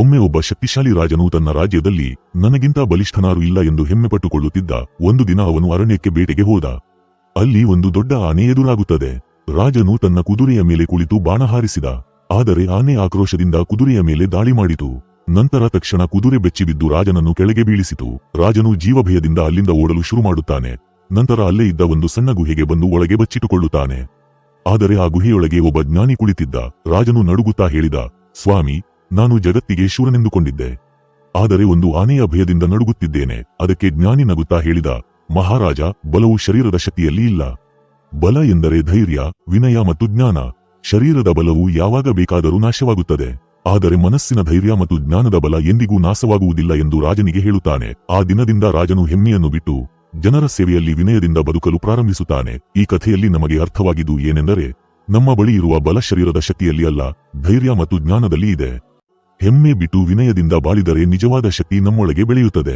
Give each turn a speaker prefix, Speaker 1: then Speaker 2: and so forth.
Speaker 1: ಒಮ್ಮೆ ಒಬ್ಬ ಶಕ್ತಿಶಾಲಿ ರಾಜನು ತನ್ನ ರಾಜ್ಯದಲ್ಲಿ ನನಗಿಂತ ಬಲಿಷ್ಠನಾರು ಇಲ್ಲ ಎಂದು ಹೆಮ್ಮೆಪಟ್ಟುಕೊಳ್ಳುತ್ತಿದ್ದ. ಒಂದು ದಿನ ಅವನು ಅರಣ್ಯಕ್ಕೆ ಬೇಟೆಗೆ ಹೋದ. ಅಲ್ಲಿ ಒಂದು ದೊಡ್ಡ ಆನೆ ಎದುರಾಗುತ್ತದೆ. ರಾಜನು ತನ್ನ ಕುದುರೆಯ ಮೇಲೆ ಕುಳಿತು ಬಾಣ ಹಾರಿಸಿದ. ಆದರೆ ಆನೆ ಆಕ್ರೋಶದಿಂದ ಕುದುರೆಯ ಮೇಲೆ ದಾಳಿ ಮಾಡಿತು. ನಂತರ ತಕ್ಷಣ ಕುದುರೆ ಬೆಚ್ಚಿಬಿದ್ದು ರಾಜನನ್ನು ಕೆಳಗೆ ಬೀಳಿಸಿತು. ರಾಜನು ಜೀವಭಯದಿಂದ ಅಲ್ಲಿಂದ ಓಡಲು ಶುರು ಮಾಡುತ್ತಾನೆ. ನಂತರ ಅಲ್ಲೇ ಇದ್ದ ಒಂದು ಸಣ್ಣ ಗುಹೆಗೆ ಬಂದು ಒಳಗೆ ಬಚ್ಚಿಟ್ಟುಕೊಳ್ಳುತ್ತಾನೆ. ಆದರೆ ಆ ಗುಹೆಯೊಳಗೆ ಒಬ್ಬ ಜ್ಞಾನಿ ಕುಳಿತಿದ್ದ. ರಾಜನು ನಡುಗುತ್ತಾ ಹೇಳಿದ, ಸ್ವಾಮಿ, ನಾನು ಜಗತ್ತಿಗೆ ಶೂರನೆಂದುಕೊಂಡಿದ್ದೆ. ಆದರೆ ಒಂದು ಆನೆಯ ಭಯದಿಂದ ನಡುಗುತ್ತಿದ್ದೇನೆ. ಅದಕ್ಕೆ ಜ್ಞಾನಿ ನಗುತ್ತಾ ಹೇಳಿದ, ಮಹಾರಾಜ, ಬಲವು ಶರೀರದ ಶಕ್ತಿಯಲ್ಲಿ ಇಲ್ಲ. ಬಲ ಎಂದರೆ ಧೈರ್ಯ, ವಿನಯ ಮತ್ತು ಜ್ಞಾನ. ಶರೀರದ ಬಲವು ಯಾವಾಗ ಬೇಕಾದರೂ ನಾಶವಾಗುತ್ತದೆ. ಆದರೆ ಮನಸ್ಸಿನ ಧೈರ್ಯ ಮತ್ತು ಜ್ಞಾನದ ಬಲ ಎಂದಿಗೂ ನಾಶವಾಗುವುದಿಲ್ಲ ಎಂದು ರಾಜನಿಗೆ ಹೇಳುತ್ತಾನೆ. ಆ ದಿನದಿಂದ ರಾಜನು ಹೆಮ್ಮೆಯನ್ನು ಬಿಟ್ಟು ಜನರ ಸೇವೆಯಲ್ಲಿ ವಿನಯದಿಂದ ಬದುಕಲು ಪ್ರಾರಂಭಿಸುತ್ತಾನೆ. ಈ ಕಥೆಯಲ್ಲಿ ನಮಗೆ ಅರ್ಥವಾಗಿದ್ದು ಏನೆಂದರೆ, ನಮ್ಮ ಬಳಿ ಇರುವ ಬಲ ಶರೀರದ ಶಕ್ತಿಯಲ್ಲಿ ಅಲ್ಲ, ಧೈರ್ಯ ಮತ್ತು ಜ್ಞಾನದಲ್ಲಿ ಇದೆ. ಹೆಮ್ಮೆ ಬಿಟ್ಟು ವಿನಯದಿಂದ ಬಾಳಿದರೆ ನಿಜವಾದ ಶಕ್ತಿ ನಮ್ಮೊಳಗೆ ಬೆಳೆಯುತ್ತದೆ.